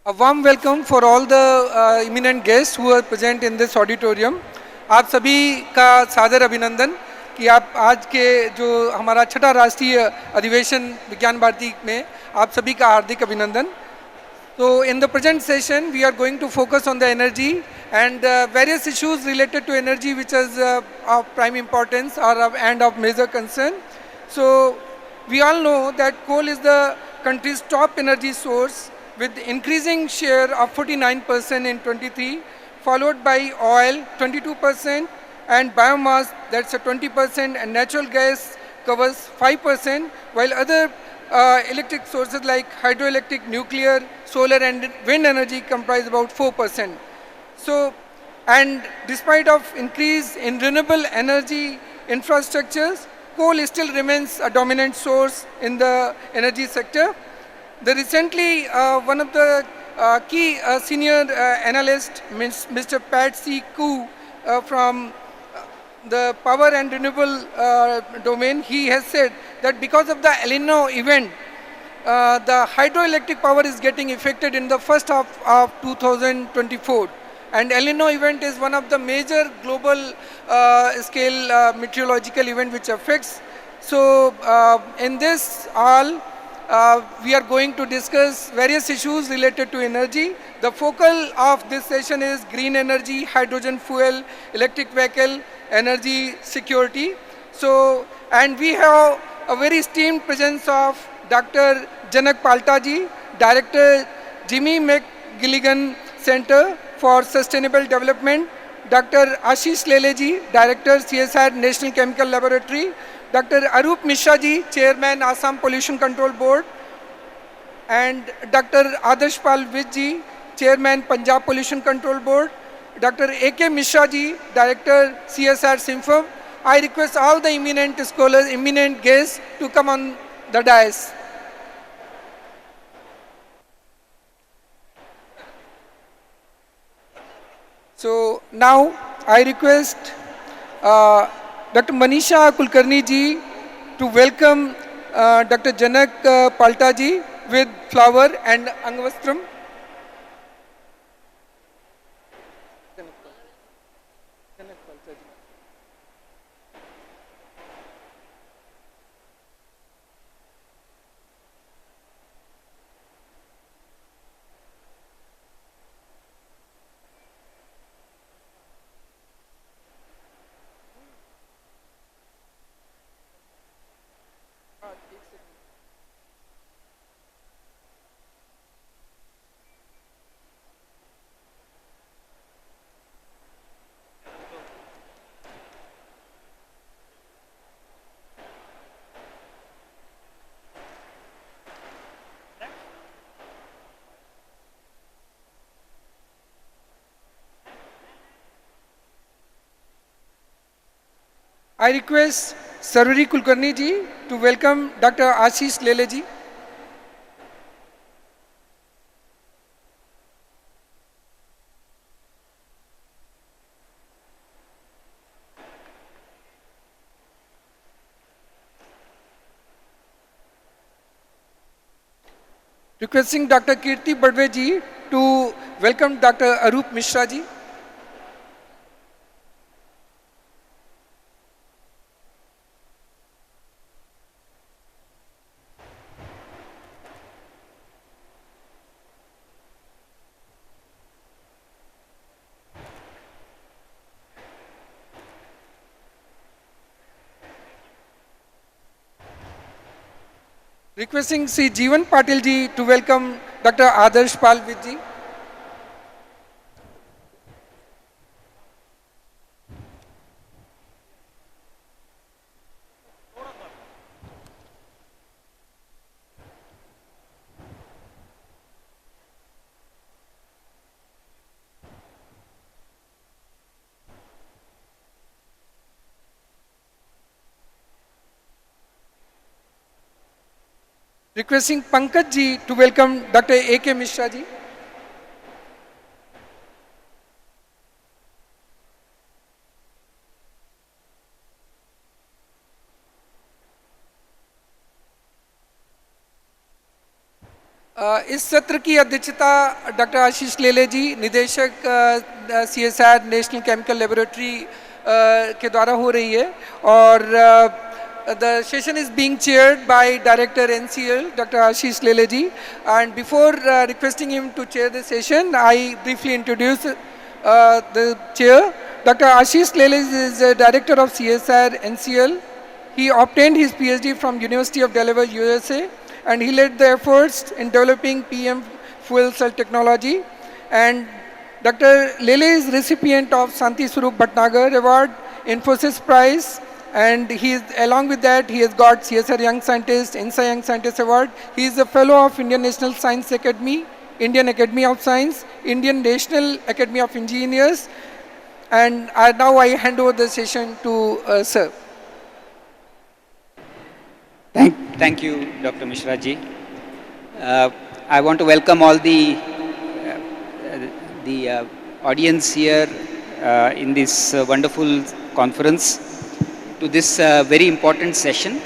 A warm welcome for all the eminent guests who are present in this auditorium. आप सभी का सादर अभिनंदन कि आप आज के जो हमारा छठा राष्ट्रीय अधिवेशन विज्ञान भारती में आप सभी का हार्दिक अभिनंदन. So in the present session, we are going to focus on the energy and various issues related to energy which is of prime importance or and of major concern. So we all know that coal is the country's top energy source with increasing share of 49% in 23, followed by oil 22% and biomass that's a 20% and natural gas covers 5% while other electric sources like hydroelectric, nuclear, solar and wind energy comprise about 4%. So, and despite of increase in renewable energy infrastructures, coal still remains a dominant source in the energy sector. The recently, one of the key senior analyst, Mr. Pat C. Koo from the power and renewable domain, he has said that because of the El Nino event, the hydroelectric power is getting affected in the first half of 2024. And El Nino event is one of the major global scale meteorological event which affects. So in this all, we are going to discuss various issues related to energy. The focal of this session is green energy, hydrogen fuel, electric vehicle, energy security. So, and we have a very esteemed presence of Dr. Janak Paltaji, Director, Jimmy McGilligan Center for Sustainable Development, Dr. Ashish Leleji, Director, CSR National Chemical Laboratory, Dr. Arup Mishra ji, Chairman, Assam Pollution Control Board, and Dr. Adarsh Pal Vij ji, Chairman, Punjab Pollution Control Board, Dr. A.K. Mishra ji, Director, CSR Simfam. I request all the eminent scholars, eminent guests to come on the dais. So now I request Dr. Manisha Kulkarni ji to welcome Dr. Janak Palta ji with flower and angvastram. I request Sarvari Kulkarni ji to welcome Dr. Ashish Lele ji. Requesting Dr. Kirti Badwe ji to welcome Dr. Arup Mishra ji. Requesting Sri Jeevan Patil ji to welcome Dr. Adarsh Pal Vij ji. Requesting Pankaj ji to welcome Dr. A.K. Mishra ji. इस सत्र की अध्यक्षता doctor आशीष लेले जी, निदेशक CSR national chemical laboratory के द्वारा हो रही है, और the session is being chaired by Director NCL, Dr. Ashish Lele ji. And before requesting him to chair the session, I briefly introduce the chair. Dr. Ashish Lele is the Director of CSR NCL. He obtained his PhD from University of Delaware, USA, and he led the efforts in developing PM fuel cell technology. And Dr. Lele is recipient of Santi Swarup Bhatnagar Award, Infosys Prize, and along with that, he has got CSR Young Scientist, INSA Young Scientist Award. He is a fellow of Indian National Science Academy, Indian Academy of Science, Indian National Academy of Engineers, and now I hand over the session to sir. Thank you, Dr. Mishra ji. I want to welcome all the audience here in this wonderful conference to this very important session,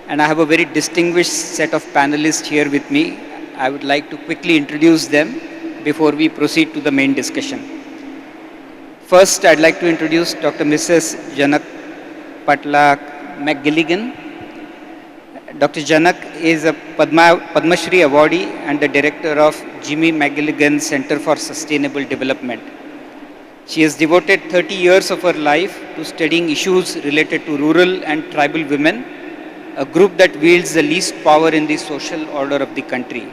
and I have a very distinguished set of panelists here with me. I would like to quickly introduce them before we proceed to the main discussion. First, I'd like to introduce Dr. Mrs. Janak Patla McGilligan. Dr. Janak is a Padma Shri awardee and the director of Jimmy McGilligan Center for Sustainable Development. She has devoted 30 years of her life to studying issues related to rural and tribal women, a group that wields the least power in the social order of the country.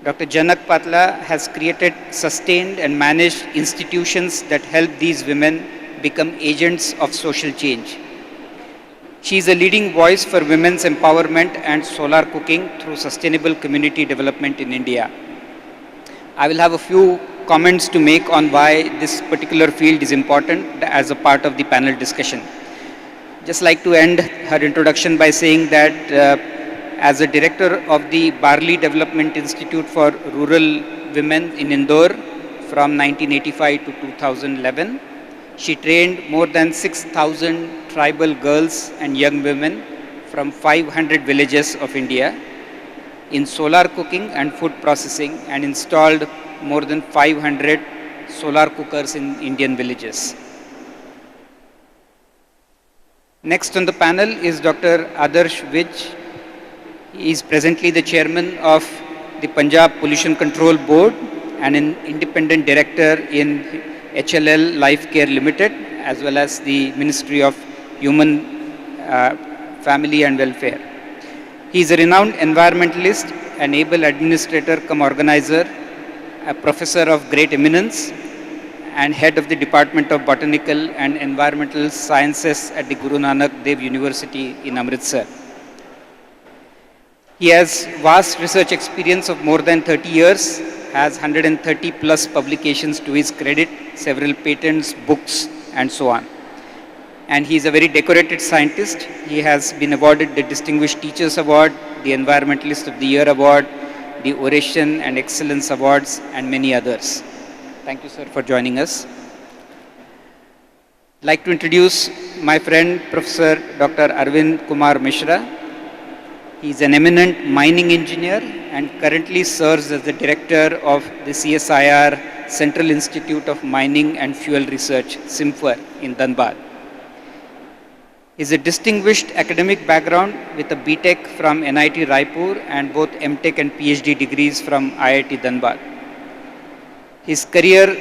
Dr. Janak Patla has created, sustained and managed institutions that help these women become agents of social change. She is a leading voice for women's empowerment and solar cooking through sustainable community development in India. I will have a few comments to make on why this particular field is important as a part of the panel discussion. Just like to end her introduction by saying that as a director of the Barley Development Institute for Rural Women in Indore from 1985 to 2011, she trained more than 6,000 tribal girls and young women from 500 villages of India in solar cooking and food processing, and installed more than 500 solar cookers in Indian villages. Next on the panel is Dr. Adarsh Vij. He is presently the chairman of the Punjab Pollution Control Board and an independent director in HLL Life Care Limited, as well as the Ministry of Human Family and Welfare. He is a renowned environmentalist, an able administrator cum organizer, a professor of great eminence, and head of the Department of Botanical and Environmental Sciences at the Guru Nanak Dev University in Amritsar. He has vast research experience of more than 30 years, has 130 plus publications to his credit, several patents, books, and so on. And he is a very decorated scientist. He has been awarded the Distinguished Teachers Award, the Environmentalist of the Year Award, the Oration and Excellence Awards, and many others. Thank you, sir, for joining us. I'd like to introduce my friend, Professor Dr. Arvind Kumar Mishra. He is an eminent mining engineer and currently serves as the director of the CSIR Central Institute of Mining and Fuel Research, CIMFR, in Dhanbad. He has a distinguished academic background with a BTech from NIT Raipur and both MTech and PhD degrees from IIT Dhanbad. His career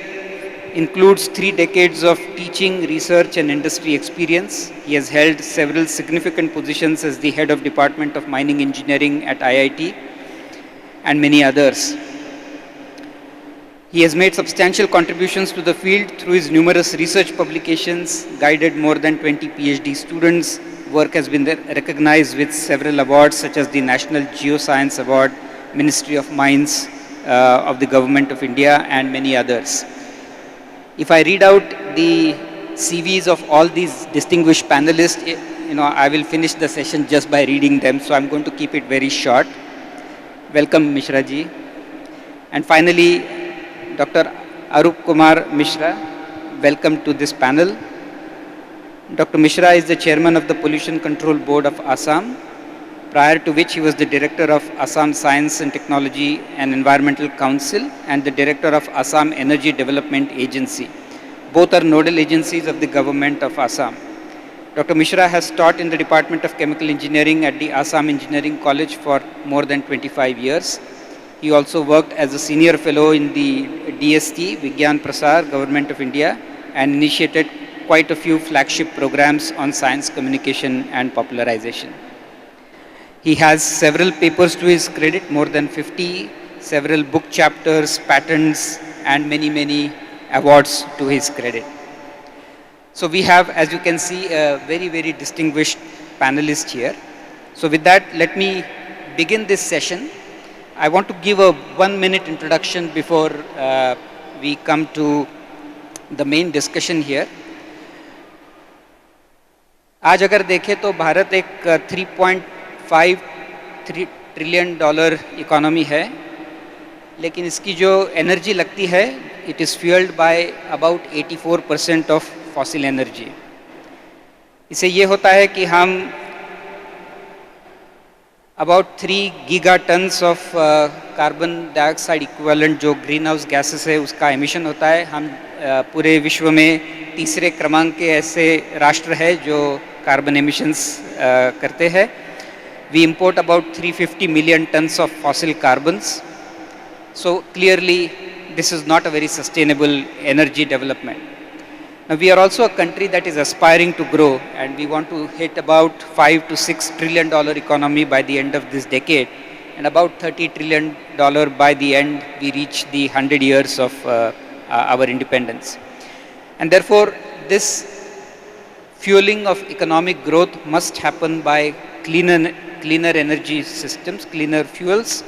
includes 3 decades of teaching, research and industry experience. He has held several significant positions as the head of Department of Mining Engineering at IIT and many others. He has made substantial contributions to the field through his numerous research publications, guided more than 20 PhD students. Work has been recognized with several awards such as the National Geoscience Award, Ministry of Mines of the Government of India, and many others. If I read out the CVs of all these distinguished panelists, I will finish the session just by reading them, so I'm going to keep it very short. Welcome, Mishra ji. And finally, Dr. Arup Kumar Mishra, welcome to this panel. Dr. Mishra is the chairman of the Pollution Control Board of Assam. prior to which he was the director of Assam Science and Technology and Environmental Council and the director of Assam Energy Development Agency. Both are nodal agencies of the government of Assam. Dr. Mishra has taught in the Department of Chemical Engineering at the Assam Engineering College for more than 25 years. He also worked as a senior fellow in the DST, Vigyan Prasar, Government of India, and initiated quite a few flagship programs on science communication and popularization. He has several papers to his credit, more than 50, several book chapters, patents, and many awards to his credit. So we have, as you can see, a very distinguished panelist here. So with that, let me begin this session. I want to give a 1-minute introduction before we come to the main discussion here. आज अगर देखें तो भारत एक 3.5 trillion dollar economy है, लेकिन इसकी जो energy लगती है, it is fuelled by about 84% of fossil energy. इससे ये होता है कि हम about 3 giga tons of carbon dioxide equivalent जो ग्रीन हाउस गैसेस है उसका एमिशन होता है. हम पूरे विश्व में तीसरे क्रमांक के ऐसे राष्ट्र है जो कार्बन एमिशंस करते हैं. We import about 350 million tons of fossil carbons. So clearly this is not a very sustainable energy development. Now we are also a country that is aspiring to grow, and we want to hit about 5 to 6 trillion dollar economy by the end of this decade, and about 30 trillion dollar by the end we reach the 100 years of our independence. And therefore this fueling of economic growth must happen by cleaner energy systems, cleaner fuels,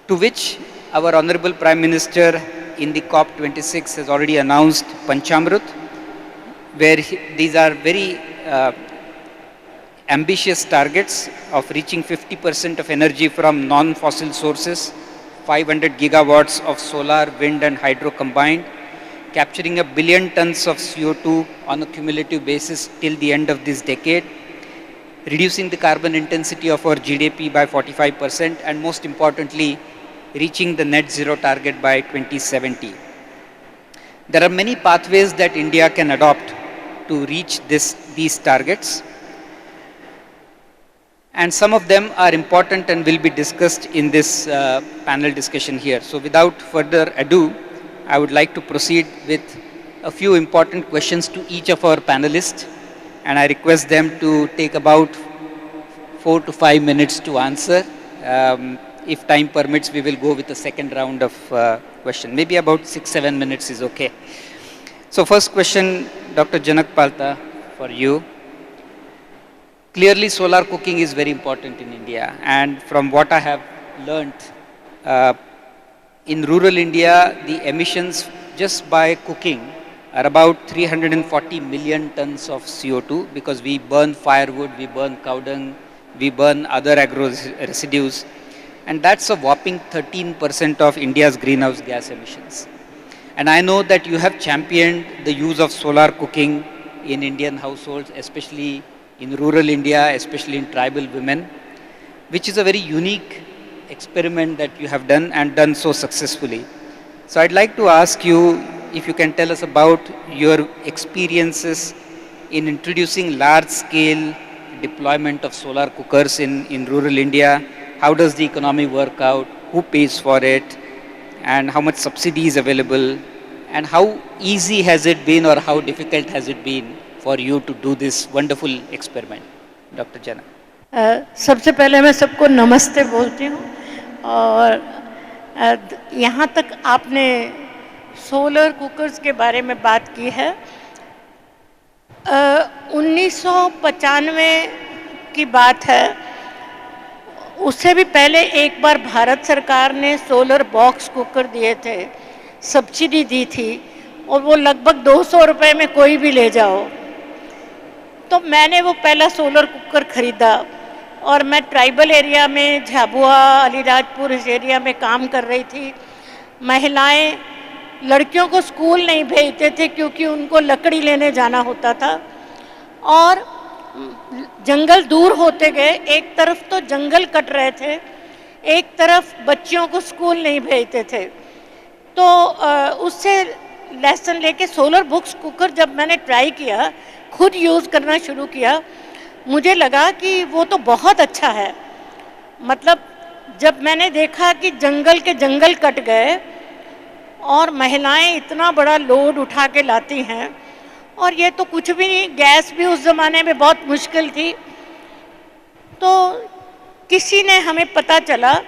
to which our Honorable Prime Minister in the COP26 has already announced Panchamrit, where these are very ambitious targets of reaching 50% of energy from non-fossil sources, 500 gigawatts of solar, wind and hydro combined, capturing 1 billion tons of CO2 on a cumulative basis till the end of this decade, reducing the carbon intensity of our GDP by 45%, and most importantly, reaching the net zero target by 2070. There are many pathways that India can adopt to reach these targets, and some of them are important and will be discussed in this panel discussion here. So without further ado, I would like to proceed with a few important questions to each of our panelists, and I request them to take about 4 to 5 minutes to answer. If time permits, we will go with the second round of question. Maybe about 6-7 minutes is okay. So first question, Dr. Janak Palta, for you. Clearly, solar cooking is very important in India, and from what I have learnt, in rural India, the emissions just by cooking are about 340 million tons of CO2, because we burn firewood, we burn cow dung, we burn other agro residues, and that's a whopping 13% of India's greenhouse gas emissions. And I know that you have championed the use of solar cooking in Indian households, especially in rural India, especially in tribal women, which is a very unique experiment that you have done, and done so successfully. So I'd like to ask you if you can tell us about your experiences in introducing large-scale deployment of solar cookers in rural India. How does the economy work out? Who pays for it? And how much subsidy is available? And how easy has it been, or how difficult has it been for you to do this wonderful experiment? Dr. Jana. सबसे पहले मैं सबको नमस्ते बोलती हूँ, और यहाँ तक आपने सोलर कुकर्स के बारे में बात की है. 1995 की बात है. उससे भी पहले एक बार भारत सरकार ने सोलर बॉक्स कुकर दिए थे, सब्सिडी दी थी, और वो लगभग 200 रुपए में कोई भी ले जाओ. तो मैंने वो पहला सोलर कुकर ख़रीदा, और मैं ट्राइबल एरिया में, झाबुआ, अलीराजपुर, इस एरिया में काम कर रही थी. महिलाएं लड़कियों को स्कूल नहीं भेजते थे क्योंकि उनको लकड़ी लेने जाना होता था, और जंगल दूर होते गए, एक तरफ तो जंगल कट रहे थे, एक तरफ बच्चियों को स्कूल नहीं भेजते थे। तो उससे लेसन लेके सोलर बुक्स कुकर जब मैंने ट्राई किया, खुद यूज़ करना शुरू किया, मुझे लगा कि वो तो बहुत अच्छा है। मतलब जब मैंने देखा कि जंगल के जंगल कट गए और महिलाएं इतना बड़ा लोड उठा के लाती हैं, और ये तो कुछ भी नहीं, गैस भी उस ज़माने में बहुत मुश्किल थी। तो किसी ने हमें पता चला,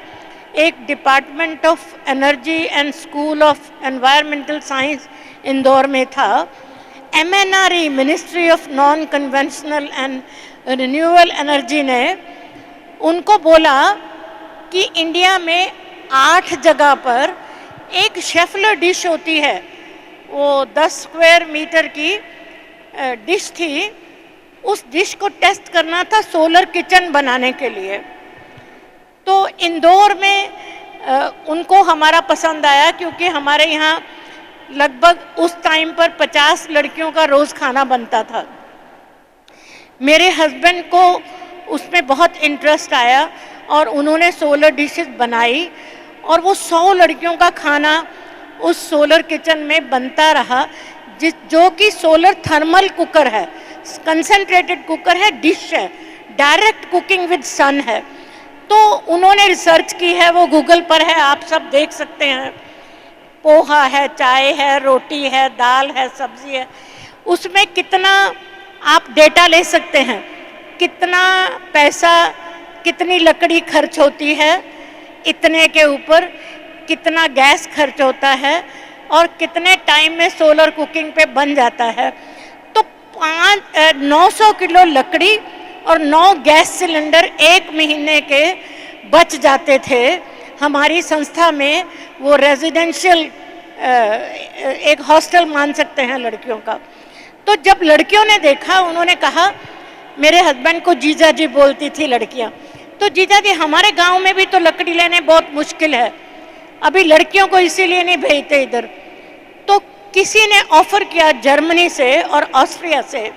एक department of energy and school of environmental science Indore में था, MNRE ministry of non conventional and renewable energy ने उनको बोला कि इंडिया में 8 जगह पर एक शेफलर डिश होती है, वो 10 स्क्वायर मीटर की डिश थी, उस डिश को टेस्ट करना था सोलर किचन बनाने के लिए। तो इंदौर में उनको हमारा पसंद आया, क्योंकि हमारे यहाँ लगभग उस टाइम पर 50 लड़कियों का रोज़ खाना बनता था। मेरे हस्बैंड को उसमें बहुत इंटरेस्ट आया और उन्होंने सोलर डिशेस बनाई, और वो 100 लड़कियों का खाना उस सोलर किचन में बनता रहा, जो कि सोलर थर्मल कुकर है, कंसंट्रेटेड कुकर है, डिश है, डायरेक्ट कुकिंग विद सन है। तो उन्होंने रिसर्च की है, वो गूगल पर है, आप सब देख सकते हैं। पोहा है, चाय है, रोटी है, दाल है, सब्जी है, उसमें कितना आप डेटा ले सकते हैं, कितना पैसा, कितनी लकड़ी खर्च होती है, इतने के ऊपर कितना गैस खर्च होता है, और कितने टाइम में सोलर कुकिंग पे बन जाता है। तो 900 किलो लकड़ी और 9 गैस सिलेंडर 1 महीने के बच जाते थे। हमारी संस्था में वो रेजिडेंशियल एक हॉस्टल मान सकते हैं लड़कियों का। तो जब लड़कियों ने देखा, उन्होंने कहा, मेरे हस्बैंड को जीजा जी बोलती थी लड़कियां, तो जीजा जी हमारे गांव में भी तो लकड़ी लेने बहुत मुश्किल है, अभी लड़कियों को इसीलिए नहीं भेजते इधर। तो किसी ने ऑफर किया जर्मनी से और ऑस्ट्रिया से,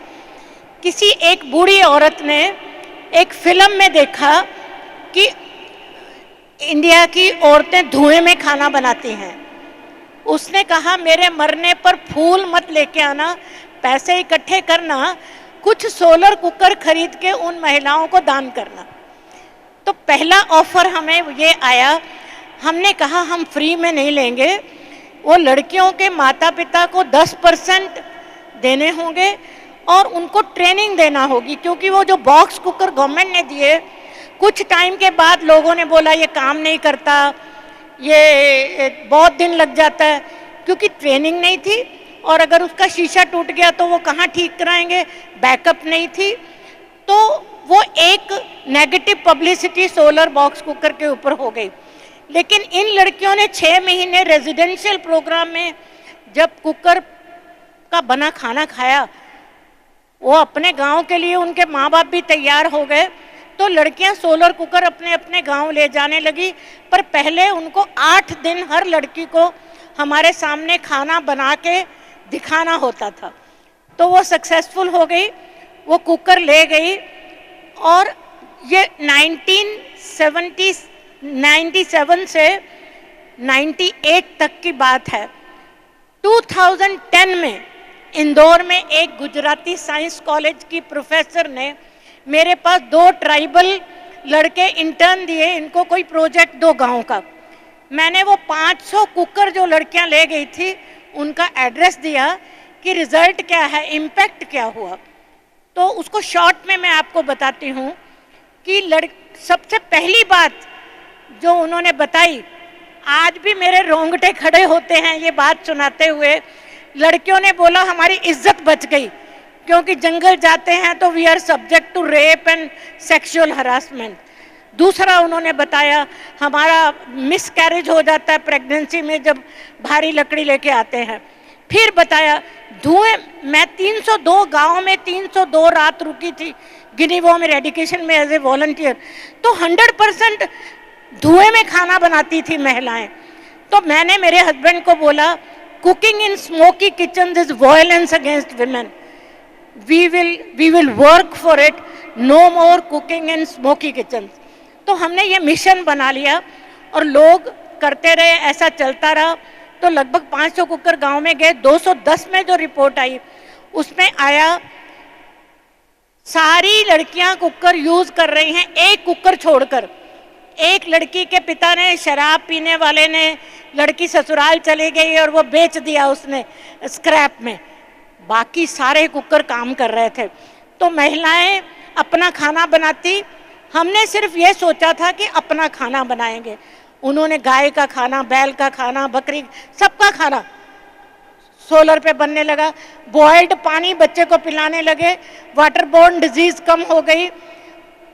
किसी एक बूढ़ी औरत ने एक फिल्म में देखा कि इंडिया की औरतें धुएं में खाना बनाती हैं। उसने कहा, मेरे मरने पर फूल मत लेके आना, पैसे इकट्ठे करना, कुछ सोलर कुकर खरीद के उन महिलाओं को दान करना। तो पहला ऑफर हमें ये आया, हमने कहा हम फ्री में नहीं लेंगे, वो लड़कियों के माता पिता को 10% देने होंगे और उनको ट्रेनिंग देना होगी, क्योंकि वो जो बॉक्स कुकर गवर्नमेंट ने दिए, कुछ टाइम के बाद लोगों ने बोला ये काम नहीं करता, ये बहुत दिन लग जाता है, क्योंकि ट्रेनिंग नहीं थी, और अगर उसका शीशा टूट गया तो वो कहाँ ठीक कराएंगे, बैकअप नहीं थी। तो वो एक negative publicity solar box cooker के ऊपर हो गई। लेकिन इन लड़कियों ने 6 महीने रेजिडेंशियल प्रोग्राम में जब कुकर का बना खाना खाया, वो अपने गांव के लिए उनके माँ बाप भी तैयार हो गए। तो लड़कियां सोलर कुकर अपने अपने गांव ले जाने लगी, पर पहले उनको 8 दिन हर लड़की को हमारे सामने खाना बना के दिखाना होता था। तो वो सक्सेसफुल हो गई, वो कुकर ले गई, और ये 1997 से 98 तक की बात है। 2010 में इंदौर में एक गुजराती साइंस कॉलेज की प्रोफेसर ने मेरे पास 2 ट्राइबल लड़के इंटर्न दिए, इनको कोई प्रोजेक्ट दो गांव का। मैंने वो 500 कुकर जो लड़कियां ले गई थी उनका एड्रेस दिया कि रिजल्ट क्या है, इम्पैक्ट क्या हुआ। तो उसको शॉर्ट में मैं आपको बताती हूँ कि सबसे पहली बात जो उन्होंने बताई, आज भी मेरे रोंगटे खड़े होते हैं ये बात सुनाते हुए। लड़कियों ने बोला हमारी इज्जत बच गई, क्योंकि जंगल जाते हैं तो we are subject to rape and sexual harassment. दूसरा उन्होंने बताया हमारा मिस कैरेज हो जाता है प्रेगनेंसी में जब भारी लकड़ी लेके आते हैं। फिर बताया धुएं, मैं 302 गाँव में 302 रात रुकी थी गिनी वॉर्म एरेडिकेशन में एज ए वॉलंटियर, तो 100% धुएं में खाना बनाती थी महिलाएं। तो मैंने मेरे हस्बैंड को बोला cooking in smoky kitchen is violence against women. we will work for it, no more cooking in smoky kitchens. तो हमने ये मिशन बना लिया और लोग करते रहे, ऐसा चलता रहा। तो लगभग 500 कुकर गांव में गए। 210 में जो रिपोर्ट आई उसमें आया सारी लड़कियां कुकर यूज कर रही हैं, एक कुकर छोड़कर। एक लड़की के पिता ने, शराब पीने वाले ने, लड़की ससुराल चली गई और वो बेच दिया उसने स्क्रैप में, बाकी सारे कुकर काम कर रहे थे। तो महिलाएं अपना खाना बनाती, हमने सिर्फ ये सोचा था कि अपना खाना बनाएंगे। उन्होंने गाय का खाना, बैल का खाना, बकरी, सबका खाना सोलर पे बनने लगा। बॉइल्ड पानी बच्चे को पिलाने लगे, वाटर बोर्न डिजीज कम हो गई।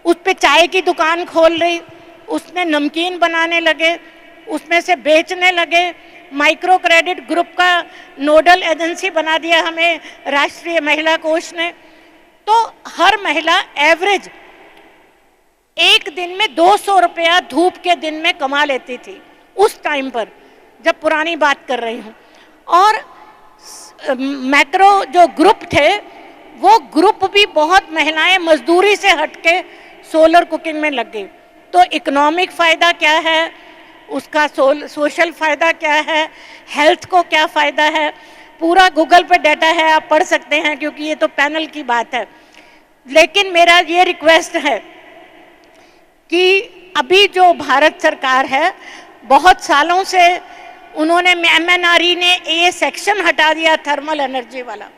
उस पे चाय की दुकान खोल रही, उसने नमकीन बनाने लगे, उसमें से बेचने लगे। माइक्रो क्रेडिट ग्रुप का नोडल एजेंसी बना दिया हमें राष्ट्रीय महिला कोष ने। तो हर महिला एवरेज एक दिन में 200 रुपया धूप के दिन में कमा लेती थी उस टाइम पर, जब पुरानी बात कर रही हूँ। और मैक्रो जो ग्रुप थे, वो ग्रुप भी बहुत महिलाएं मजदूरी से हटके सोलर कुकिंग में लग गई। तो इकोनॉमिक फ़ायदा क्या है उसका, सोशल फ़ायदा क्या है, हेल्थ को क्या फ़ायदा है, पूरा गूगल पे डाटा है, आप पढ़ सकते हैं, क्योंकि ये तो पैनल की बात है। लेकिन मेरा ये रिक्वेस्ट है कि अभी जो भारत सरकार है, बहुत सालों से उन्होंने, MNRE ने ये सेक्शन हटा दिया थर्मल एनर्जी वाला।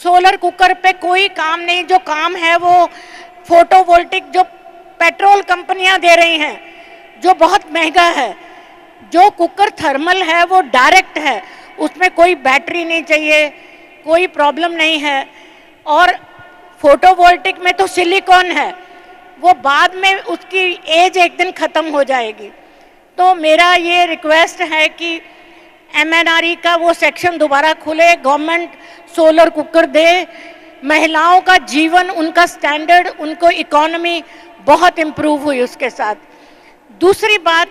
सोलर कुकर पे कोई काम नहीं, जो काम है वो फोटोवोल्टिक जो पेट्रोल कंपनियां दे रही हैं, जो बहुत महंगा है। जो कुकर थर्मल है वो डायरेक्ट है, उसमें कोई बैटरी नहीं चाहिए, कोई प्रॉब्लम नहीं है। और फोटोवोल्टिक में तो सिलिकॉन है, वो बाद में उसकी एज एक दिन ख़त्म हो जाएगी। तो मेरा ये रिक्वेस्ट है कि MNRE का वो सेक्शन दोबारा खुले, गवर्नमेंट सोलर कुकर दे, महिलाओं का जीवन, उनका स्टैंडर्ड, उनको इकोनॉमी बहुत इम्प्रूव हुई उसके साथ। दूसरी बात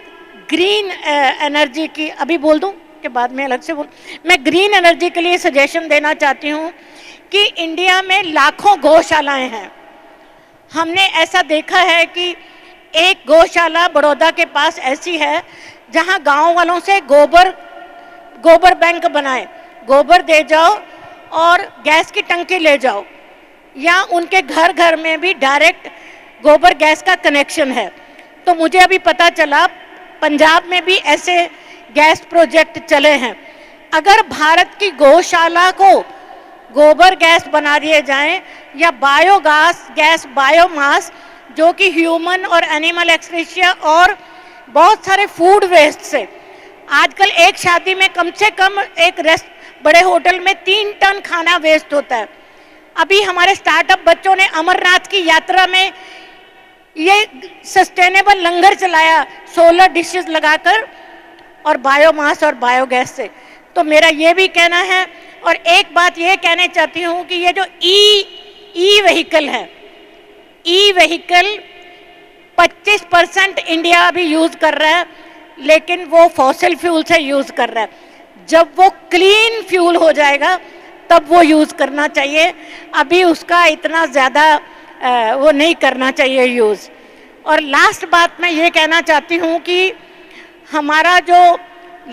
ग्रीन एनर्जी की, अभी बोल दूं कि बाद में अलग से बोल। मैं ग्रीन एनर्जी के लिए सजेशन देना चाहती हूँ कि इंडिया में लाखों गौशालाएं हैं। हमने ऐसा देखा है कि एक गौशाला बड़ौदा के पास ऐसी है जहाँ गांव वालों से गोबर बैंक बनाए, गोबर दे जाओ और गैस की टंकी ले जाओ, या उनके घर घर में भी डायरेक्ट गोबर गैस का कनेक्शन है। तो मुझे अभी पता चला पंजाब में भी ऐसे गैस प्रोजेक्ट चले हैं। अगर भारत की गौशाला को गोबर गैस बना दिए जाएं, या बायोगैस गैस, बायोमास, जो कि ह्यूमन और एनिमल एक्सक्रीशिया और बहुत सारे फूड वेस्ट से, आजकल एक शादी में कम से कम एक बड़े होटल में 3 टन खाना वेस्ट होता है। अभी हमारे स्टार्टअप बच्चों ने अमरनाथ की यात्रा में ये सस्टेनेबल लंगर चलाया, सोलर डिशेस लगाकर और बायोमास और बायोगैस से। तो मेरा ये भी कहना है। और एक बात ये कहना चाहती हूँ कि ये जो ई व्हीकल है, ई व्हीकल 25% इंडिया अभी यूज कर रहा है, लेकिन वो फॉसिल फ्यूल से यूज कर रहा है। जब वो क्लीन फ्यूल हो जाएगा तब वो यूज करना चाहिए, अभी उसका इतना ज़्यादा वो नहीं करना चाहिए यूज। और लास्ट बात मैं ये कहना चाहती हूँ कि हमारा जो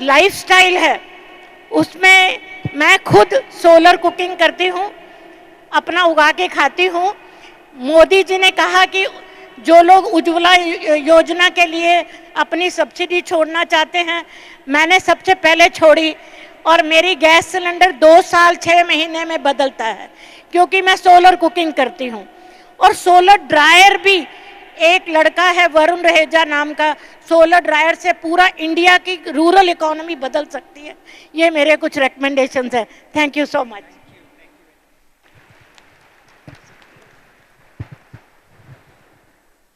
लाइफस्टाइल है उसमें मैं खुद सोलर कुकिंग करती हूँ, अपना उगा के खाती हूँ। मोदी जी ने कहा कि जो लोग उज्ज्वला योजना के लिए अपनी सब्सिडी छोड़ना चाहते हैं, मैंने सबसे पहले छोड़ी और मेरी गैस सिलेंडर 2 साल 6 महीने में बदलता है, क्योंकि मैं सोलर कुकिंग करती हूँ। और सोलर ड्रायर भी, एक लड़का है वरुण रहेजा नाम का, सोलर ड्रायर से पूरा इंडिया की रूरल इकोनॉमी बदल सकती है। ये मेरे कुछ रिकमेंडेशंस हैं। Thank you so much.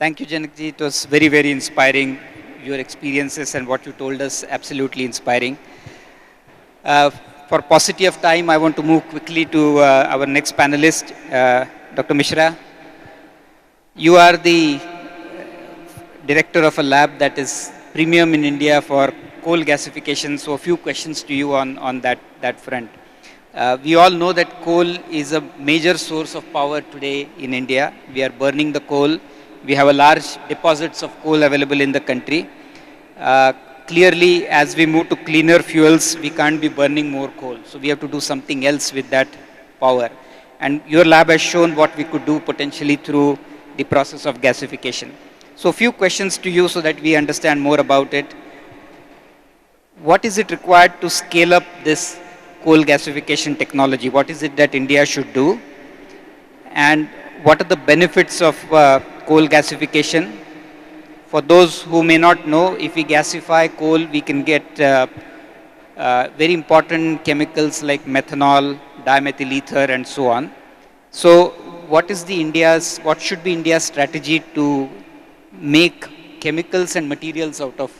Thank you, Janakji. It was very, very inspiring. Your experiences and what you told us, absolutely inspiring. For paucity of time, I want to move quickly to our next panelist, Dr. Mishra. You are the director of a lab that is premium in India for coal gasification. So a few questions to you on that front. We all know that coal is a major source of power today in India. We are burning the coal. We have a large deposits of coal available in the country. Uh, Clearly, as we move to cleaner fuels, we can't be burning more coal. So we have to do something else with that power. And your lab has shown what we could do potentially through the process of gasification. So a few questions to you so that we understand more about it. What is it required to scale up this coal gasification technology? What is it that India should do? And what are the benefits of coal gasification? For those who may not know, if we gasify coal, we can get very important chemicals like methanol, dimethyl ether, and so on. So, what should be India's strategy to make chemicals and materials out of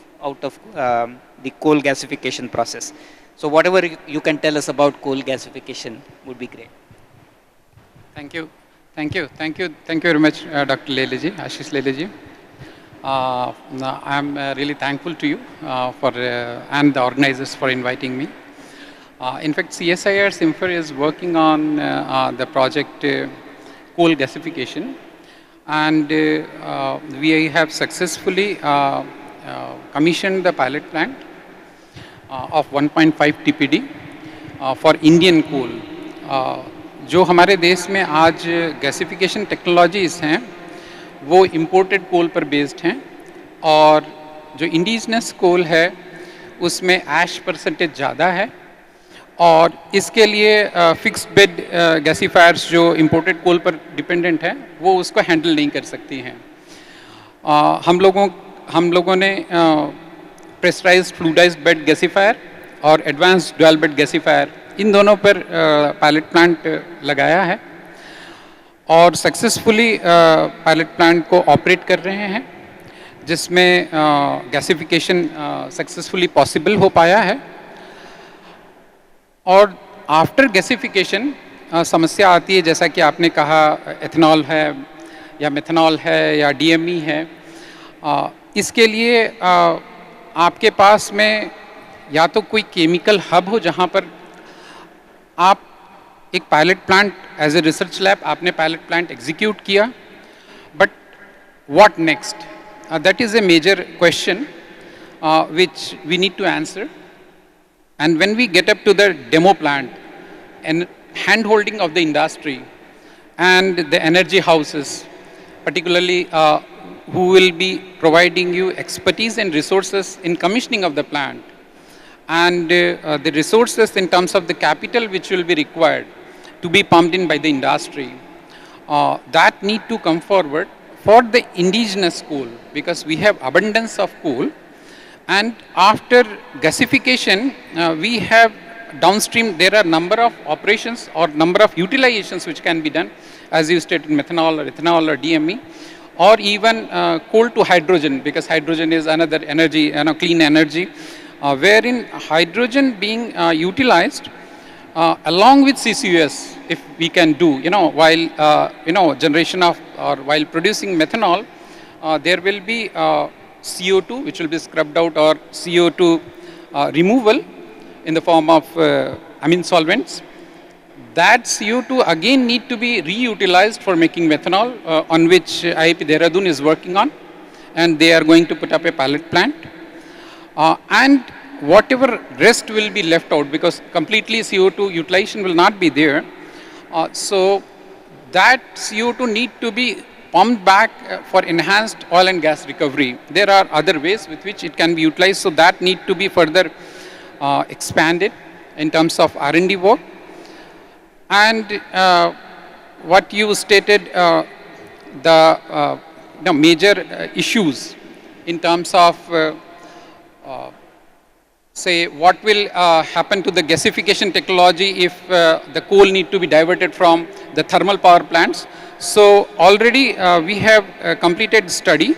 the coal gasification process? So, whatever you can tell us about coal gasification would be great. Thank you. Thank you. Thank you. Thank you very much, Dr. Leleji, Ashish Leleji. I'm really thankful to you and the organizers for inviting me. In fact, CSIR Simfer is working on the project coal gasification, and we have successfully commissioned the pilot plant of 1.5 TPD for Indian coal. जो हमारे देश में आज gasification technologies हैं वो imported कोल पर based हैं, और जो इंडिजिनस कोल है उसमें ऐश परसेंटेज ज़्यादा है, और इसके लिए फिक्स्ड बेड गैसीफायर्स जो इम्पोर्टेड कोल पर डिपेंडेंट हैं वो उसको हैंडल नहीं कर सकती हैं. हम लोगों ने प्रेशराइज्ड फ्लूइडाइज्ड बेड गैसीफायर और एडवांस्ड डुअल बेड गैसीफायर इन दोनों पर पायलट प्लांट लगाया है, और सक्सेसफुली पायलट प्लांट को ऑपरेट कर रहे हैं, जिसमें गैसिफिकेशन सक्सेसफुली पॉसिबल हो पाया है. और आफ्टर गैसिफिकेशन समस्या आती है, जैसा कि आपने कहा, एथेनॉल है या मेथनॉल है या DME है. इसके लिए आपके पास में या तो कोई केमिकल हब हो जहाँ पर आप एक pilot plant as a research lab आपने पायलट प्लांट एग्जीक्यूट किया, but what next? That is a major question which we need to answer. And when we get up to the demo plant and hand holding of the industry and the energy houses, particularly who will be providing you expertise and resources in commissioning of the plant, and the resources in terms of the capital which will be required to be pumped in by the industry, that need to come forward for the indigenous coal, because we have abundance of coal. And after gasification, we have downstream, there are number of operations or number of utilizations which can be done, as you stated, methanol or ethanol or DME, or even coal to hydrogen, because hydrogen is another energy, clean energy, wherein hydrogen being utilized along with CCUS, if we can do, while generation of or while producing methanol, there will be CO2 which will be scrubbed out, or CO2 removal in the form of amine solvents. That CO2 again need to be reutilized for making methanol, on which IIP Dehradun is working on, and they are going to put up a pilot plant. And whatever rest will be left out, because completely CO2 utilization will not be there, so that CO2 need to be pumped back for enhanced oil and gas recovery. There are other ways with which it can be utilized, so that need to be further expanded in terms of R&D work. And what you stated, the major issues in terms of say what will happen to the gasification technology if the coal need to be diverted from the thermal power plants. So already we have completed study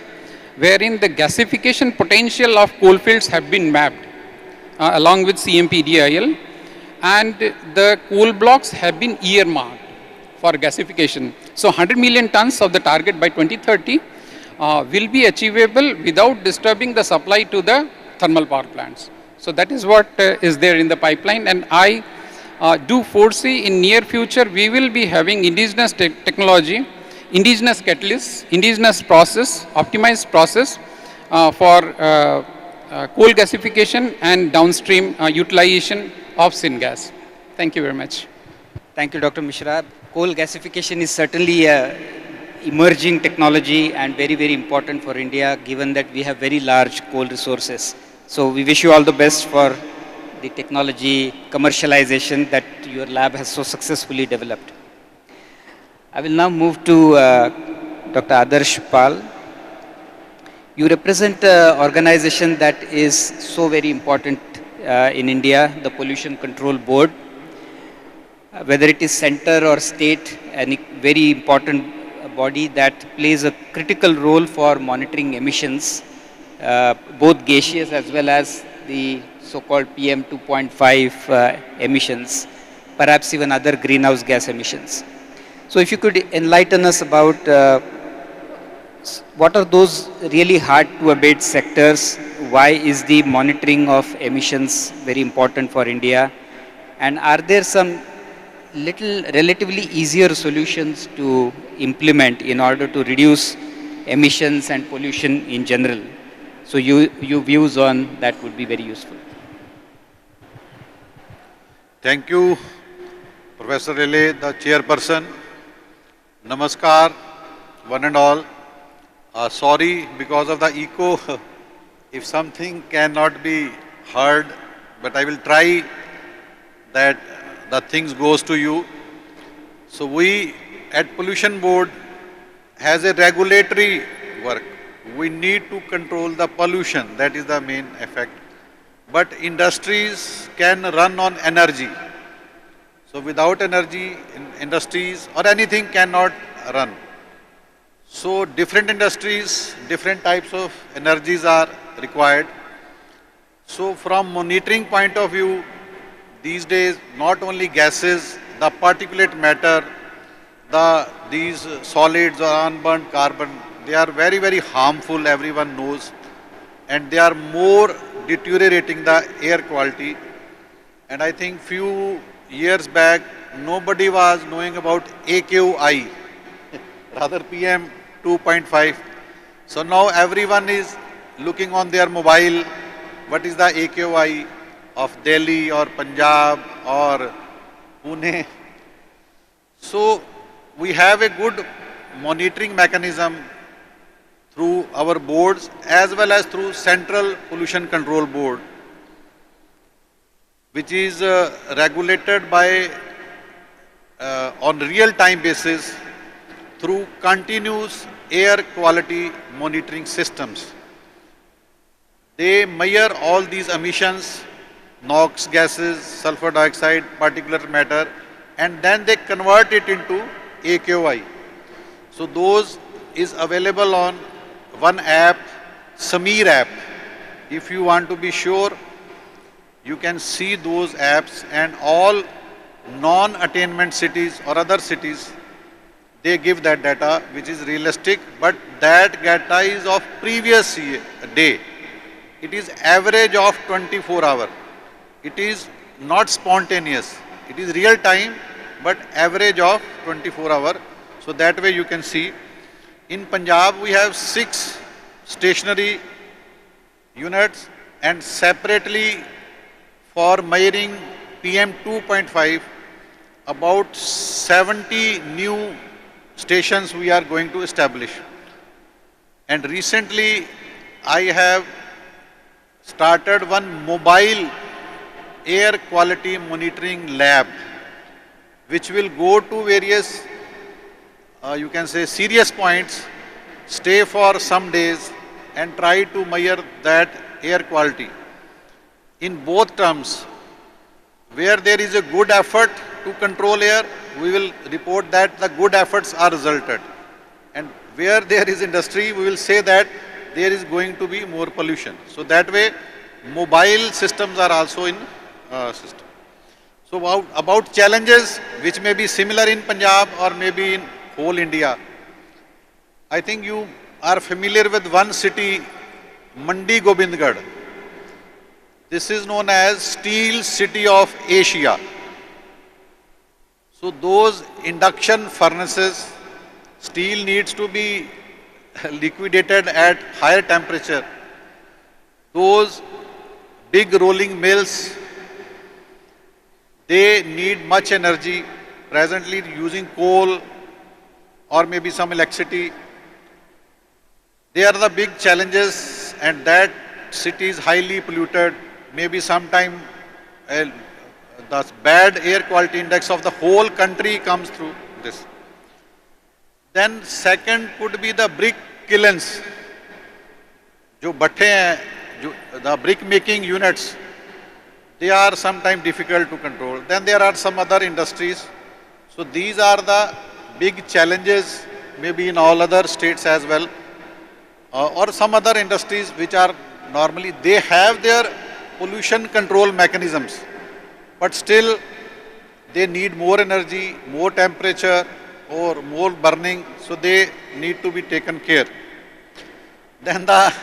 wherein the gasification potential of coal fields have been mapped along with CMP-DIL, and the coal blocks have been earmarked for gasification. So 100 million tons of the target by 2030 will be achievable without disturbing the supply to the thermal power plants. So that is what is there in the pipeline, and I do foresee in near future we will be having indigenous technology, indigenous catalysts, indigenous process, optimized process for coal gasification and downstream utilization of syngas. Thank you very much. Thank you, Dr. Mishra. Coal gasification is certainly a emerging technology and very, very important for India, given that we have very large coal resources. So we wish you all the best for the technology commercialization that your lab has so successfully developed. I will now move to Dr. Adarsh Pal. You represent an organization that is so very important in India, the Pollution Control Board. Whether it is center or state, a very important body that plays a critical role for monitoring emissions, both gaseous as well as the so-called PM 2.5 emissions, perhaps even other greenhouse gas emissions. So if you could enlighten us about what are those really hard to abate sectors, why is the monitoring of emissions very important for India, and are there some little relatively easier solutions to implement in order to reduce emissions and pollution in general? So your views on that would be very useful. Thank you, Professor Rele, the chairperson. Namaskar, one and all. Sorry because of the echo, if something cannot be heard, but I will try that the things goes to you. So we at Pollution Board has a regulatory work. We need to control the pollution, that is the main effect. But industries can run on energy. So without energy, industries or anything cannot run. So different industries, different types of energies are required. So from monitoring point of view, these days not only gases, the particulate matter, these solids or unburnt carbon, they are very, very harmful, everyone knows, and they are more deteriorating the air quality. And I think few years back, nobody was knowing about AQI, rather PM 2.5. So now everyone is looking on their mobile, what is the AQI of Delhi or Punjab or Pune. So we have a good monitoring mechanism through our boards as well as through Central Pollution Control Board, which is regulated by on real-time basis through continuous air quality monitoring systems. They measure all these emissions, NOx gases, sulfur dioxide, particulate matter, and then they convert it into AQI. So those is available on one app, Sameer app. If you want to be sure, you can see those apps, and all non-attainment cities or other cities, they give that data which is realistic, but that data is of previous day. It is average of 24 hours. It is not spontaneous. It is real time, but average of 24 hours. So that way you can see. In Punjab, we have 6 stationary units, and separately for measuring PM 2.5, about 70 new stations we are going to establish. And recently, I have started one mobile air quality monitoring lab, which will go to various, you can say, serious points, stay for some days and try to measure that air quality. In both terms, where there is a good effort to control air, we will report that the good efforts are resulted. And where there is industry, we will say that there is going to be more pollution. So that way, mobile systems are also in system. So about challenges which may be similar in Punjab or maybe in whole India, I think you are familiar with one city, Mandi Gobindgarh. This is known as Steel City of Asia. So those induction furnaces, steel needs to be liquidated at higher temperature. Those big rolling mills, they need much energy, presently using coal or maybe some electricity. They are the big challenges, and that city is highly polluted. Maybe sometime the bad air quality index of the whole country comes through this. Then second could be the brick kilns. जो भट्टे हैं, the brick making units, they are sometimes difficult to control. Then there are some other industries. So these are the big challenges, maybe in all other states as well, or some other industries which are normally, they have their pollution control mechanisms, but still they need more energy, more temperature, or more burning, so they need to be taken care. Then a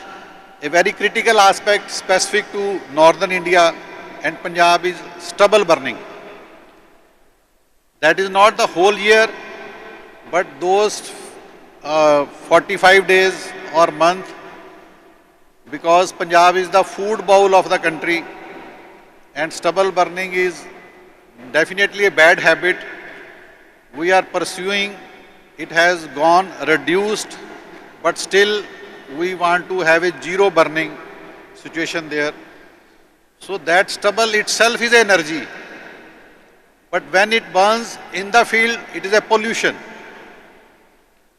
very critical aspect specific to northern India and Punjab is stubble burning. That is not the whole year, but those 45 days or month, because Punjab is the food bowl of the country, and stubble burning is definitely a bad habit. We are pursuing, it has gone reduced, but still we want to have a zero burning situation there. So that stubble itself is energy, but when it burns in the field, it is a pollution.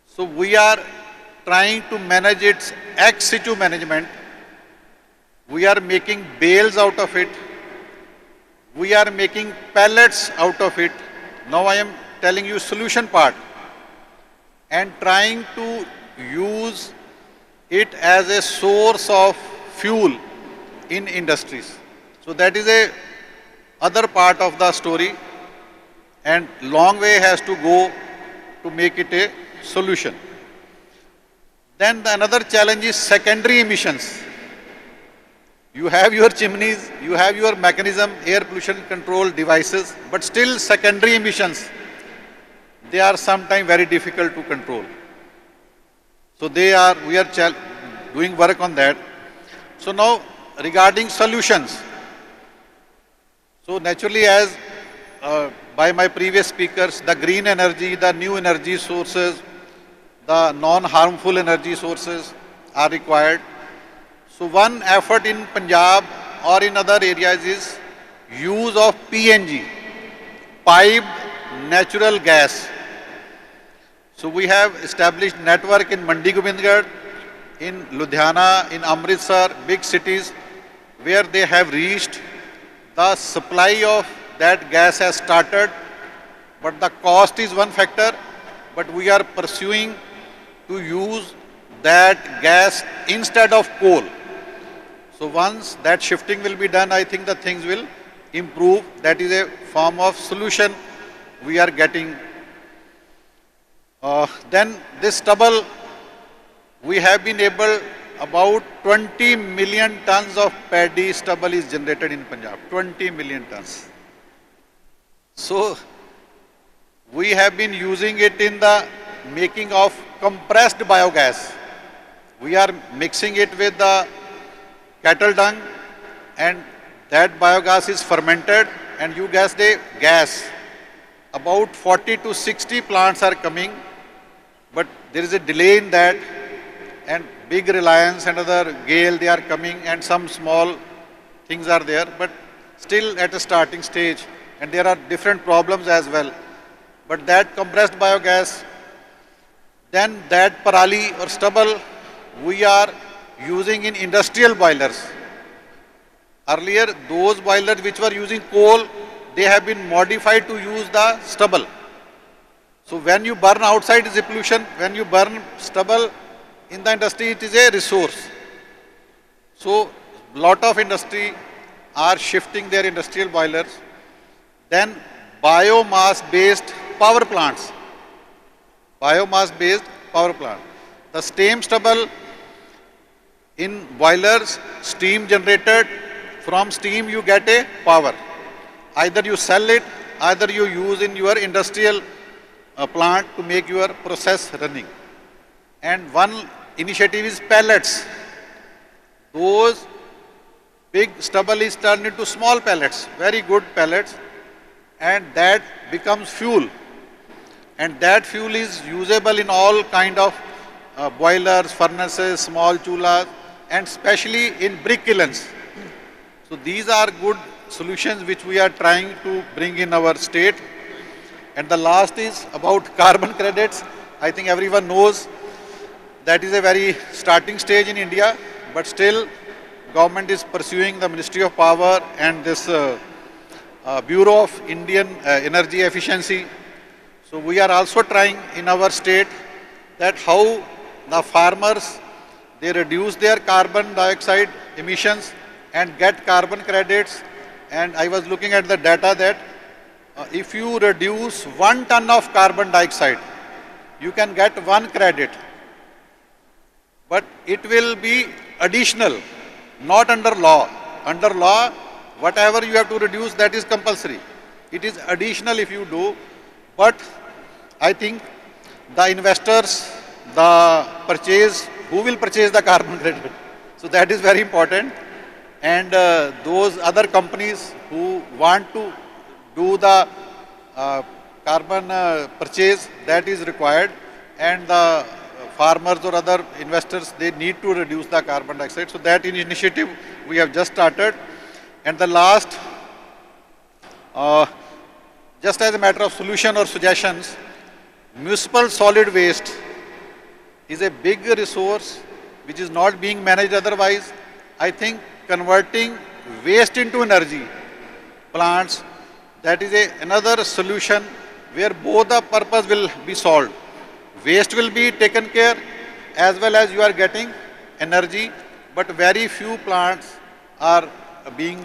So we are trying to manage its ex situ management. We are making bales out of it. We are making pellets out of it. Now I am telling you solution part, and trying to use it as a source of fuel in industries. So that is a other part of the story, and long way has to go to make it a solution. Then another challenge is secondary emissions. You have your chimneys, you have your mechanism, air pollution control devices, but still secondary emissions, they are sometimes very difficult to control. So we are doing work on that. So now regarding solutions, so naturally, as by my previous speakers, the green energy, the new energy sources, the non-harmful energy sources are required. So one effort in Punjab or in other areas is use of PNG, piped natural gas. So we have established network in Mandi Gobindgarh, in Ludhiana, in Amritsar, big cities, where they have reached. The supply of that gas has started, but the cost is one factor, but we are pursuing to use that gas instead of coal. So once that shifting will be done, I think the things will improve. That is a form of solution we are getting. Then this stubble, we have been able, about 20 million tons of paddy stubble is generated in Punjab, 20 million tons. So we have been using it in the making of compressed biogas. We are mixing it with the cattle dung, and that biogas is fermented and you get the gas. About 40 to 60 plants are coming, but there is a delay in that, and big Reliance and other Gale, they are coming, and some small things are there, but still at a starting stage, and there are different problems as well. But that compressed biogas, then that parali or stubble, we are using in industrial boilers. Earlier, those boilers which were using coal, they have been modified to use the stubble. So when you burn outside, it is a pollution. When you burn stubble in the industry, it is a resource. So lot of industry are shifting their industrial boilers. Then biomass-based power plants. Biomass-based power plant. The steam stubble in boilers, steam generated. From steam you get a power. Either you sell it either you use in your industrial plant to make your process running. And one initiative is pellets. Those big stubble is turned into small pellets, very good pellets, and that becomes fuel. And that fuel is usable in all kind of boilers, furnaces, small chulas, and especially in brick kilns. So these are good solutions which we are trying to bring in our state. And the last is about carbon credits. I think everyone knows that is a very starting stage in India, but still government is pursuing, the Ministry of Power and this Bureau of Indian Energy Efficiency. So we are also trying in our state that how the farmers, they reduce their carbon dioxide emissions and get carbon credits. And I was looking at the data that if you reduce 1 ton of carbon dioxide, you can get 1 credit. But it will be additional, not under law. Under law, whatever you have to reduce, that is compulsory. It is additional if you do. But I think the investors, the purchase, who will purchase the carbon credit? So that is very important. And those other companies who want to do the carbon purchase, that is required. And the farmers or other investors, they need to reduce the carbon dioxide. So that initiative we have just started. And the last, just as a matter of solution or suggestions, municipal solid waste is a big resource which is not being managed otherwise. I think converting waste into energy plants, that is another solution where both the purpose will be solved. Waste will be taken care as well as you are getting energy, but very few plants are being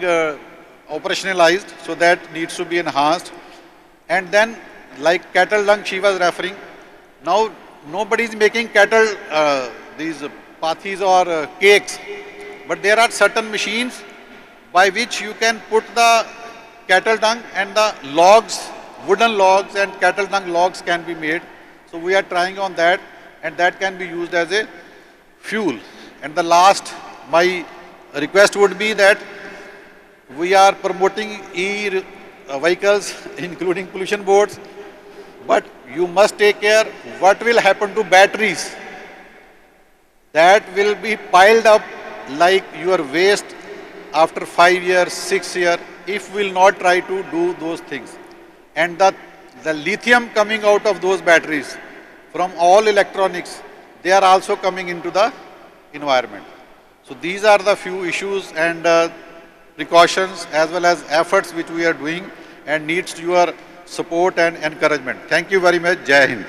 operationalized, so that needs to be enhanced. And then like cattle dung she was referring, now nobody is making cattle, these pathis or cakes, but there are certain machines by which you can put the cattle dung and the logs, wooden logs and cattle dung logs can be made. So we are trying on that, and that can be used as a fuel. And the last, my request would be that we are promoting e-vehicles, including pollution boards, but you must take care what will happen to batteries. That will be piled up like your waste after 5 years, 6 years, if we will not try to do those things. And the lithium coming out of those batteries from all electronics, they are also coming into the environment. So these are the few issues and precautions as well as efforts which we are doing and needs your support and encouragement. Thank you very much. Jai Hind.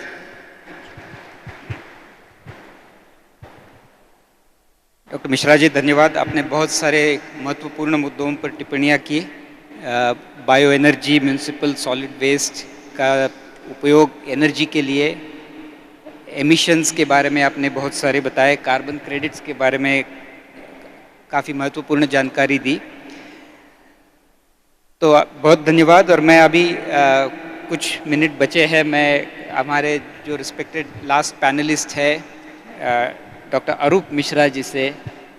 Doctor Mishra ji धन्यवाद. आपने बहुत सारे महत्वपूर्ण मुद्दों पर टिप्पणियां की. Bio energy, municipal solid waste का उपयोग एनर्जी के लिए, एमिशंस के बारे में आपने बहुत सारे बताए, कार्बन क्रेडिट्स के बारे में काफ़ी महत्वपूर्ण जानकारी दी. तो बहुत धन्यवाद. और मैं अभी कुछ मिनट बचे हैं, मैं हमारे जो रिस्पेक्टेड लास्ट पैनलिस्ट है डॉक्टर अरूप मिश्रा जी से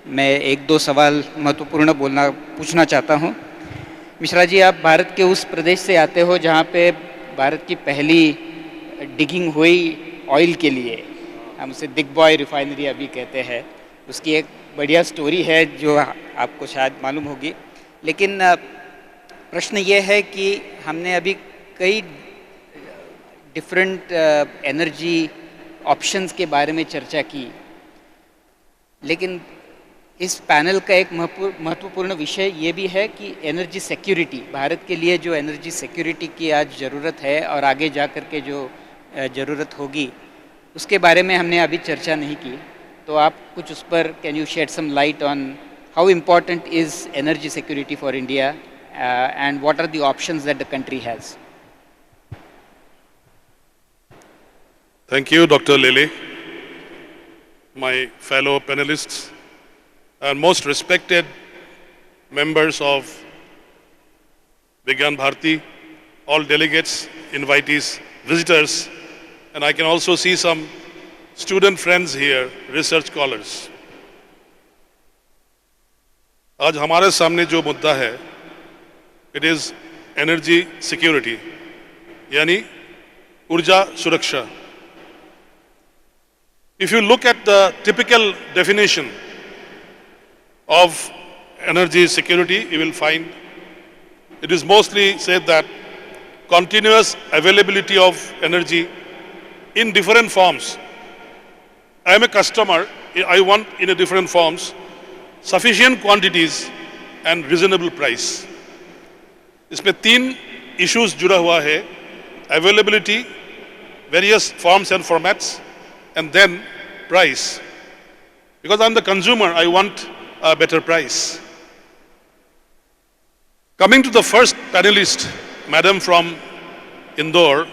मैं 1-2 सवाल महत्वपूर्ण पूछना चाहता हूं. मिश्रा जी, आप भारत के उस प्रदेश से आते हो जहां पे भारत की पहली डिगिंग हुई ऑयल के लिए, हम उसे दिग्बॉय रिफाइनरी अभी कहते हैं. उसकी एक बढ़िया स्टोरी है जो आपको शायद मालूम होगी. लेकिन प्रश्न ये है कि हमने अभी कई डिफरेंट एनर्जी ऑप्शंस के बारे में चर्चा की, लेकिन इस पैनल का एक महत्वपूर्ण विषय ये भी है कि एनर्जी सिक्योरिटी, भारत के लिए जो एनर्जी सिक्योरिटी की आज ज़रूरत है और आगे जा कर के जो ज़रूरत होगी, उसके बारे में हमने अभी चर्चा नहीं की. तो आप कुछ उस पर can you shed some light on how important is energy security for India and what are the options that the country has? Thank you, Dr. Lele, my fellow panelists, and most respected members of Vigyan Bharati all delegates, invitees, visitors, and I can also see some student friends here, research scholars. आज हमारे सामने जो मुद्दा है, it is energy security, यानी ऊर्जा सुरक्षा. If you look at the typical definition of energy security, you will find it is mostly said that continuous availability of energy in different forms. I am a customer, I want in a different forms, sufficient quantities and reasonable price. इसमें 3 issues जुड़ा हुआ है, availability, various forms and formats, and then price. Because I'm the consumer, I want a better price. Coming to the first panelist, Madam from Indore,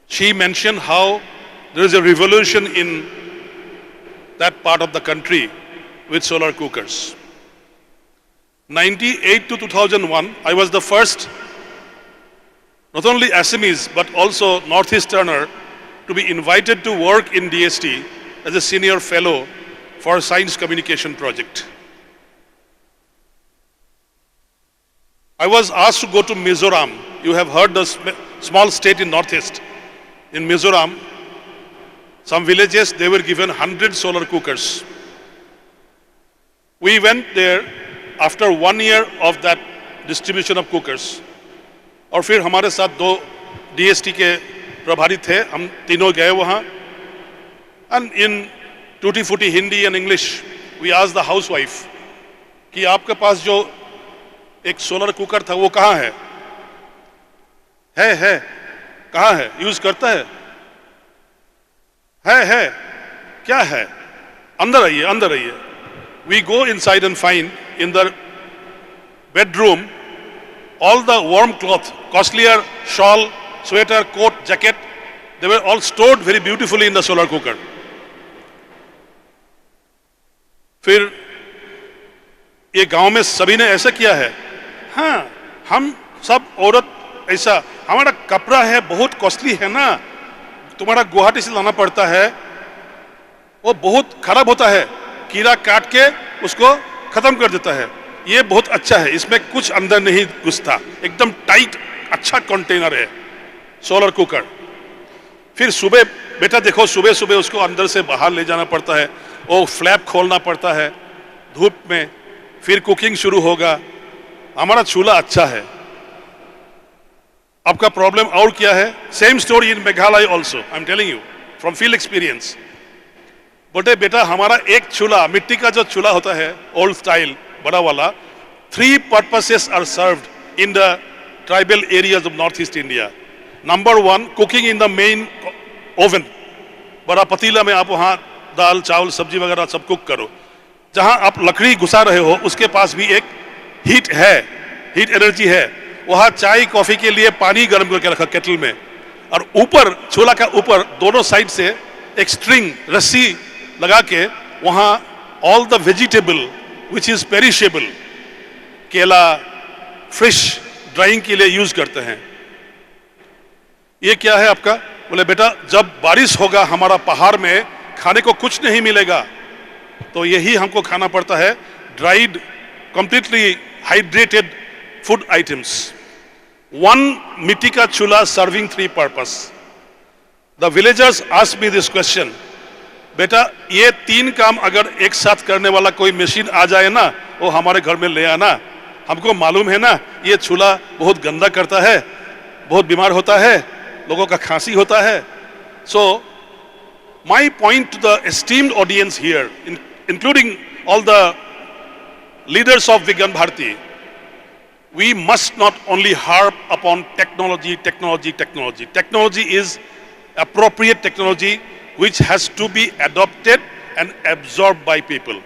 she mentioned how there is a revolution in that part of the country with solar cookers. 98 to 2001, I was the first, not only Assamese, but also Northeasterner to be invited to work in DST as a senior fellow for Science Communication Project. I was asked to go to Mizoram. You have heard the small state in Northeast. In Mizoram, some villages, they were given 100 solar cookers. We went there after 1 year of that distribution of cookers. और फिर हमारे साथ 2 DST के प्रभारी थे, हम तीनों गए वहाँ. And in tutti-frutti Hindi and English, we asked the housewife कि आपके पास जो एक सोलर कुकर था वो कहाँ है? है, कहाँ है? यूज करता है? है, क्या है? अंदर आइए. We go inside and find in the bedroom all the warm cloth, costlier shawl, sweater, coat, jacket, they were all stored very beautifully in the solar cooker. फिर ये गांव में सभी ने ऐसा किया है. हाँ, हम सब औरत ऐसा, हमारा कपड़ा है बहुत कॉस्टली है ना, तुम्हारा गुवाहाटी से लाना पड़ता है, वो बहुत खराब होता है, कीड़ा काट के उसको खत्म कर देता है. ये बहुत अच्छा है, इसमें कुछ अंदर नहीं घुसता, एकदम टाइट अच्छा कंटेनर है सोलर कुकर. फिर सुबह बेटा देखो, सुबह सुबह उसको अंदर से बाहर ले जाना पड़ता है, वो फ्लैप खोलना पड़ता है धूप में, फिर कुकिंग शुरू होगा. हमारा चूल्हा अच्छा है. आपका प्रॉब्लम और क्या है? Same story in Meghalaya also, I am telling you from field experience. बोले बेटा हमारा एक चूल्हा, मिट्टी का जो चूल्हा होता है ओल्ड स्टाइल बड़ा वाला, 3 purposes are served in the tribal areas of Northeast India. Number 1, cooking in the main oven. बड़ा पतीला में आप वहाँ दाल चावल सब्जी वगैरह सब कुक करो. जहाँ आप लकड़ी घुसा रहे हो उसके पास भी एक हीट है, हीट एनर्जी है. वहाँ चाय कॉफी के लिए पानी गर्म करके रखा केटल में, और ऊपर चूल्हा का ऊपर दोनों साइड से एक स्ट्रिंग रस्सी लगा के वहाँ all the vegetable which is perishable, केला फ्रेश ड्राइंग के लिए यूज करते हैं. ये क्या है आपका? बोले बेटा जब बारिश होगा हमारा पहाड़ में खाने को कुछ नहीं मिलेगा, तो यही हमको खाना पड़ता है, dried completely hydrated food items. 1 मिट्टी का चूल्हा serving 3 purpose. The villagers ask me this question, बेटा ये 3 काम अगर एक साथ करने वाला कोई मशीन आ जाए ना, वो हमारे घर में ले आना. हमको मालूम है ना ये चूल्हा बहुत गंदा करता है, बहुत बीमार होता है, लोगों का खांसी होता है. सो my point to the esteemed audience here, including all the leaders of Vigyan Bharati, we must not only harp upon technology. Technology is appropriate technology which has to be adopted and absorbed by people.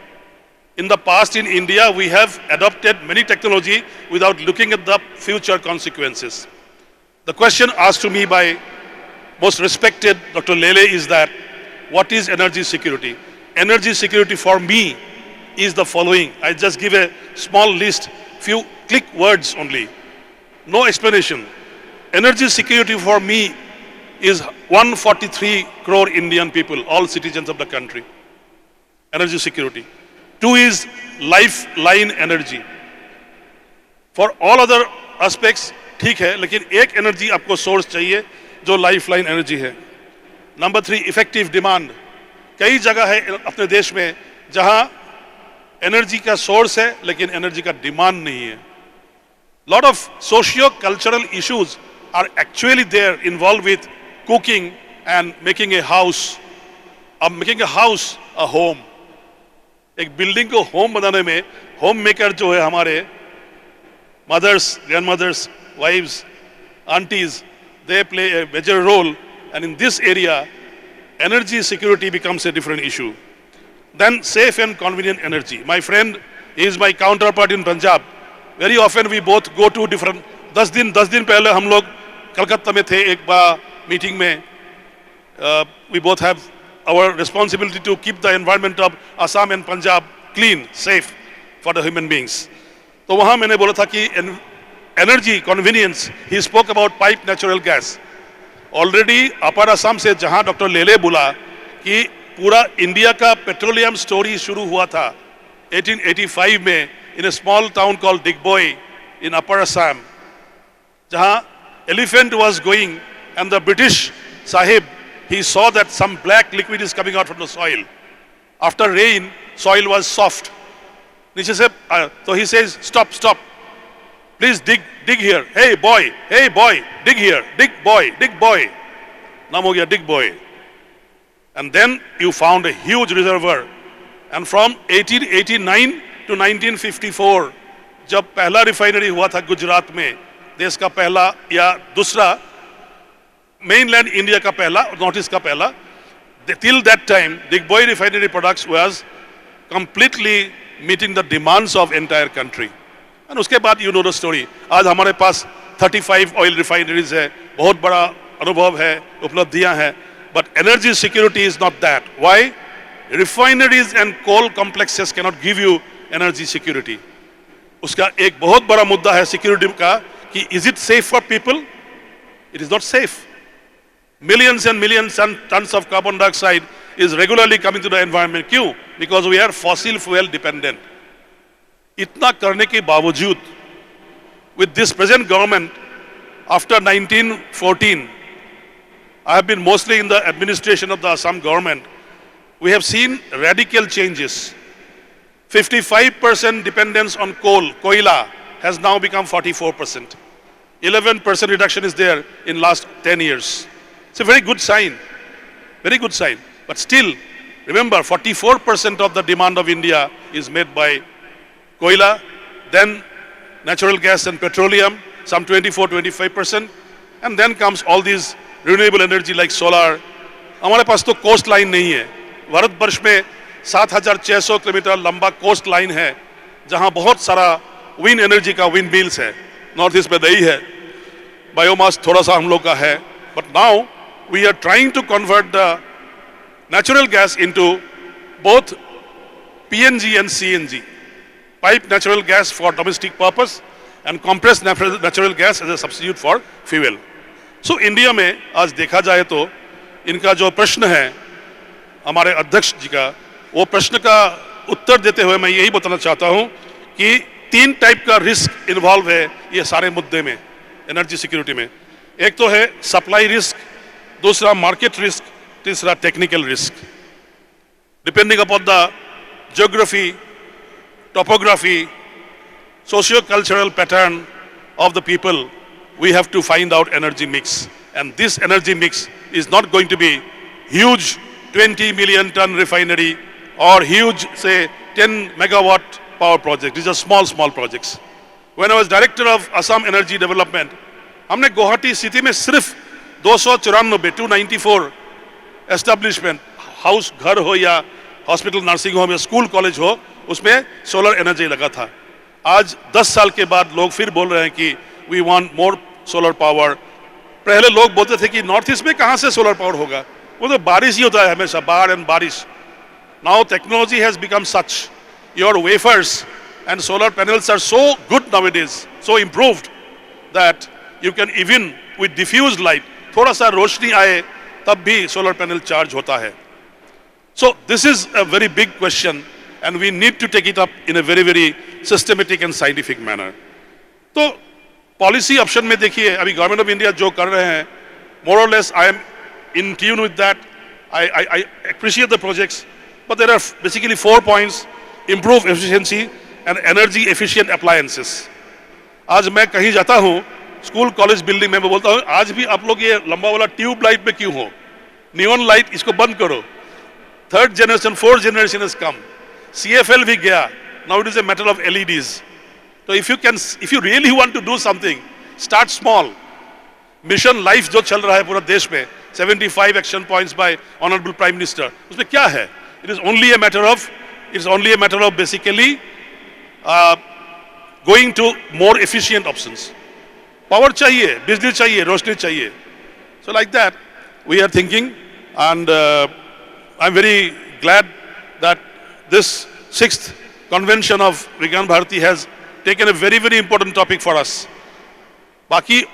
In the past in India, we have adopted many technology without looking at the future consequences. The question asked to me by most respected Dr. Lele is that, what is energy security? Energy security for me is the following. I just give a small list, few click words only. No explanation. energy security for me is 143 crore Indian people, all citizens of the country. Energy security. 2 is lifeline energy. For all other aspects, ठीक है, लेकिन एक energy आपको source चाहिए जो lifeline energy है. Number 3, effective demand. कई जगह है अपने देश में जहां एनर्जी का सोर्स है लेकिन एनर्जी का डिमांड नहीं है. Lot of socio cultural issues are actually there involve with cooking and making a house. अब making a house a home, एक बिल्डिंग को होम बनाने में होम मेकर जो है हमारे mothers, grandmothers, wives, aunties, they play a major role, and in this area, energy security becomes a different issue. Then safe and convenient energy. My friend is my counterpart in Punjab. Very often we both go to different. 10 दिन पहले हम लोग कलकत्ता में थे एक बार meeting में. We both have our responsibility to keep the environment of Assam and Punjab clean, safe for the human beings. तो वहां मैंने बोला था कि energy convenience, he spoke about pipe natural gas. Already upper Assam से जहां डॉक्टर लेले बोला कि पूरा इंडिया का पेट्रोलियम स्टोरी शुरू हुआ था 1885 में in a small town called Digboi in upper Assam, जहां elephant was going and the British sahib he saw that some black liquid is coming out from the soil. After rain soil was soft. नीचे से तो he says stop please dig here, hey boy dig here, dig boy. नाम हो गया dig boy. And then you found a huge reservoir, and from 1889 to 1954 जब पहला refinery हुआ था गुजरात में, देश का पहला या दूसरा, मेनलैंड इंडिया का पहला, नॉर्थ ईस्ट का पहला, till that time Digboy refinery products was completely meeting the demands of entire country. And उसके बाद you know the story. आज हमारे पास 35 ऑयल रिफाइनरीज है, बहुत बड़ा अनुभव है, उपलब्धियां हैं. But energy security is not that. Why? Refineries and coal complexes cannot give you energy security. उसका एक बहुत बड़ा मुद्दा है सिक्योरिटी का कि is it safe for people? It is not safe. Millions and millions tons of carbon dioxide is regularly coming to the environment. क्यों? Because we are fossil fuel dependent. इतना करने के बावजूद, with this present government, after 1914, I have been mostly in the administration of the Assam government, we have seen radical changes. 55% dependence on coal, koila, has now become 44%. 11% reduction is there in last 10 years. It's a very good sign, very good sign. But still, remember, 44% of the demand of India is made by koila, then natural gas and petroleum, some 24-25%, and then comes all these renewable energy like solar. हमारे पास तो coast line नहीं है. भारतवर्ष में 7,600 kilometre लंबा coast line है जहां बहुत सारा विंड एनर्जी का विंड मिल्स है. नॉर्थ ईस्ट में नहीं है. बायोमास थोड़ा सा हम लोग का है. But now we are trying to convert the natural gas into both PNG and CNG, pipe natural gas for domestic purpose and compressed natural gas as a substitute for fuel. So India में आज देखा जाए तो इनका जो प्रश्न है हमारे अध्यक्ष जी का, वो प्रश्न का उत्तर देते हुए मैं यही बताना चाहता हूं कि 3 टाइप का रिस्क इन्वॉल्व है ये सारे मुद्दे में, एनर्जी सिक्योरिटी में. एक तो है सप्लाई रिस्क, दूसरा मार्केट रिस्क, तीसरा technical risk. Depending upon the geography, topography, socio-cultural pattern of the people, we have to find out energy mix. And this energy mix is not going to be huge 20 million ton refinery or huge, say, 10 megawatt power project. These are small projects. When I was director of Assam Energy Development, हमने Guwahati city में सिर्फ 294 establishment, house, घर हो या hospital, nursing home या school college हो, उसमें solar energy लगा था. आज 10 साल के बाद लोग फिर बोल रहे हैं कि we want more solar power. पहले लोग बोलते थे कि नॉर्थ ईस्ट में कहाँ से सोलर पावर होगा, वो तो बारिश ही होता है हमेशा, बाढ़ एंड बारिश. Now technology has become such, your wafers and solar panels are so good nowadays, so improved, that you can even with diffused light, थोड़ा सा रोशनी आए तब भी सोलर पैनल चार्ज होता है. So this is a very big question and we need to take it up in a very, very systematic and scientific manner. तो policy option में देखिए अभी गवर्नमेंट ऑफ इंडिया जो कर रहे हैं, more or less I am in tune with that. I appreciate the projects, but there are basically 4 points: improve efficiency and energy efficient appliances. आज मैं कहीं जाता हूँ स्कूल कॉलेज बिल्डिंग में, मैं बोलता हूँ आज भी आप लोग ये लंबा वाला ट्यूब लाइट पे क्यों हो, नियॉन लाइट इसको बंद करो. 3rd generation 4th generation has come, CFL भी गया, now it is a matter of LEDs. So if you really want to do something, start small. Mission life जो चल रहा है पूरा देश में, 75 action points by honourable prime minister, उसमें क्या है? It is only a matter of basically going to more efficient options. Power चाहिए, बिजली चाहिए, रोशनी चाहिए. So like that we are thinking and I am very glad that this 6th convention of Vigyan Bharati has taken a very, very important topic for us. बाकी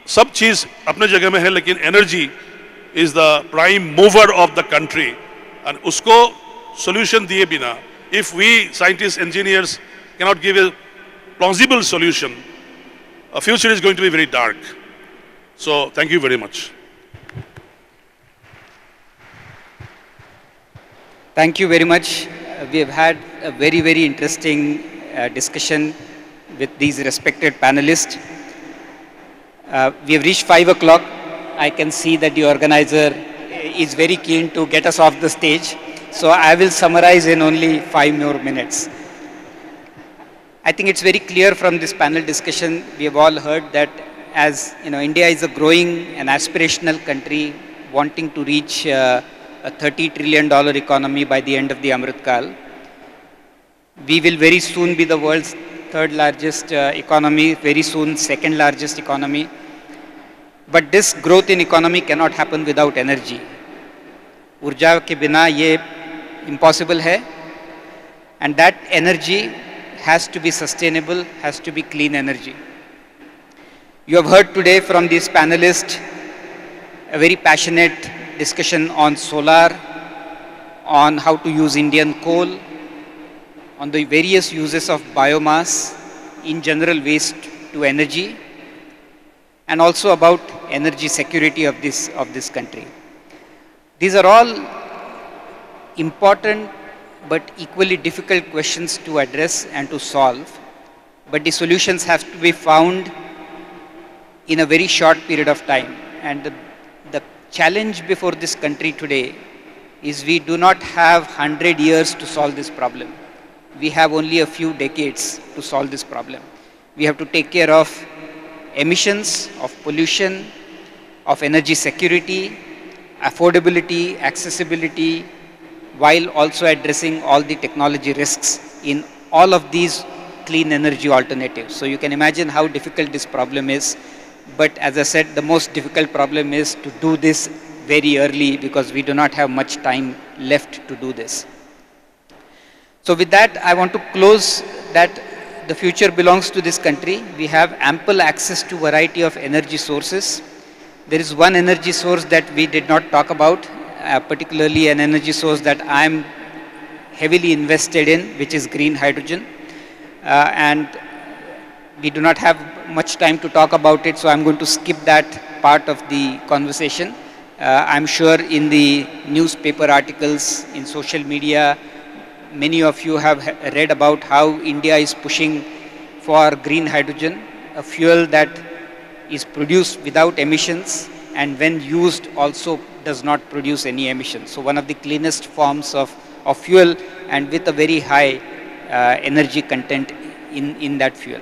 सब चीज अपने जगह में है, लेकिन energy is the prime mover of the country and उसको solution दिए बिना, if we scientist engineers cannot give a plausible solution, future is going to be very dark. So thank you very much. Thank you very much. We have had a very, very interesting discussion with these respected panelists. We have reached 5 o'clock. I can see that the organizer is very keen to get us off the stage. So I will summarize in only 5 more minutes. I think it's very clear from this panel discussion, we have all heard that as you know, India is a growing and aspirational country wanting to reach a $30 trillion economy by the end of the Amrit Kal. We will very soon be the world's 3rd largest economy, very soon 2nd largest economy. But this growth in economy cannot happen without energy. ऊर्जा के बिना ये impossible है, and that energy has to be sustainable, has to be clean energy. You have heard today from these panelists a very passionate discussion on solar, on how to use Indian coal, on the various uses of biomass in general waste to energy, and also about energy security of this country. These are all important but equally difficult questions to address and to solve, but the solutions have to be found in a very short period of time. And the challenge before this country today is we do not have 100 years to solve this problem. We have only a few decades to solve this problem. We have to take care of emissions, of pollution, of energy security, affordability, accessibility, while also addressing all the technology risks in all of these clean energy alternatives. So you can imagine how difficult this problem is. But as I said, the most difficult problem is to do this very early because we do not have much time left to do this. So with that, I want to close that the future belongs to this country. We have ample access to variety of energy sources. There is one energy source that we did not talk about, particularly an energy source that I am heavily invested in, which is green hydrogen. And we do not have much time to talk about it, so I'm going to skip that part of the conversation. I'm sure in the newspaper articles, in social media, many of you have read about how India is pushing for green hydrogen, a fuel that is produced without emissions and when used also does not produce any emissions. So one of the cleanest forms of fuel and with a very high energy content in that fuel.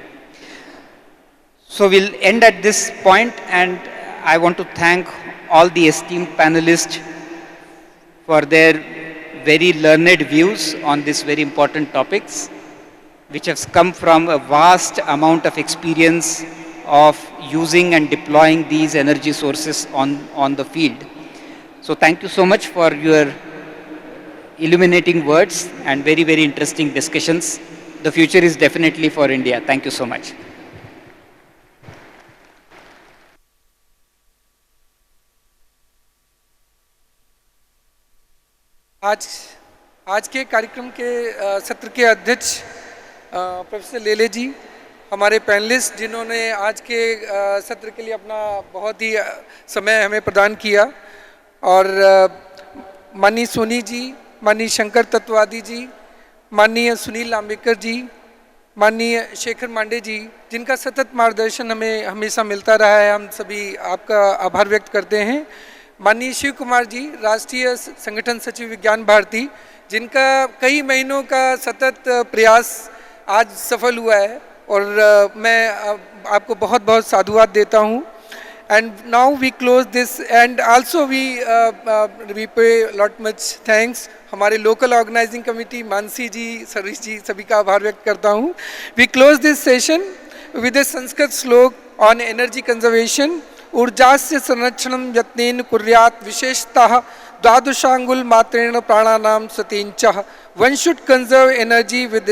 So we'll end at this point, and I want to thank all the esteemed panelists for their very learned views on these very important topics, which has come from a vast amount of experience of using and deploying these energy sources on the field. So thank you so much for your illuminating words and very, very interesting discussions. The future is definitely for India. Thank you so much. आज के कार्यक्रम के सत्र के अध्यक्ष professor लेले जी, हमारे panelist जिन्होंने आज के सत्र के लिए अपना बहुत ही समय हमें प्रदान किया, और माननीय सोनी जी, माननीय शंकर तत्वादी जी, माननीय सुनील लांबेकर जी, माननीय शेखर मांडे जी, जिनका सतत मार्गदर्शन हमें हमेशा मिलता रहा है, हम सभी आपका आभार व्यक्त करते हैं। माननीय शिव कुमार जी, राष्ट्रीय संगठन सचिव विज्ञान भारती, जिनका कई महीनों का सतत प्रयास आज सफल हुआ है, और मैं आपको बहुत बहुत साधुवाद देता हूँ। And now we close this, and also we pay lot much thanks हमारे local organising committee, Mansi ji, Sarish ji, सभी का आभार व्यक्त करता हूँ। We close this session with a Sanskrit shloka on energy conservation. ऊर्जास्य संरक्षणं यत्नेन कुर्यात् विशेषतः द्वादशांगुल मात्रेण प्राणानाम सतेंचः। One should conserve energy with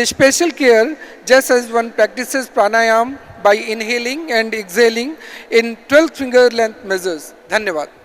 special care, just as one practices pranayam by inhaling and exhaling in 12 finger length measures. धन्यवाद।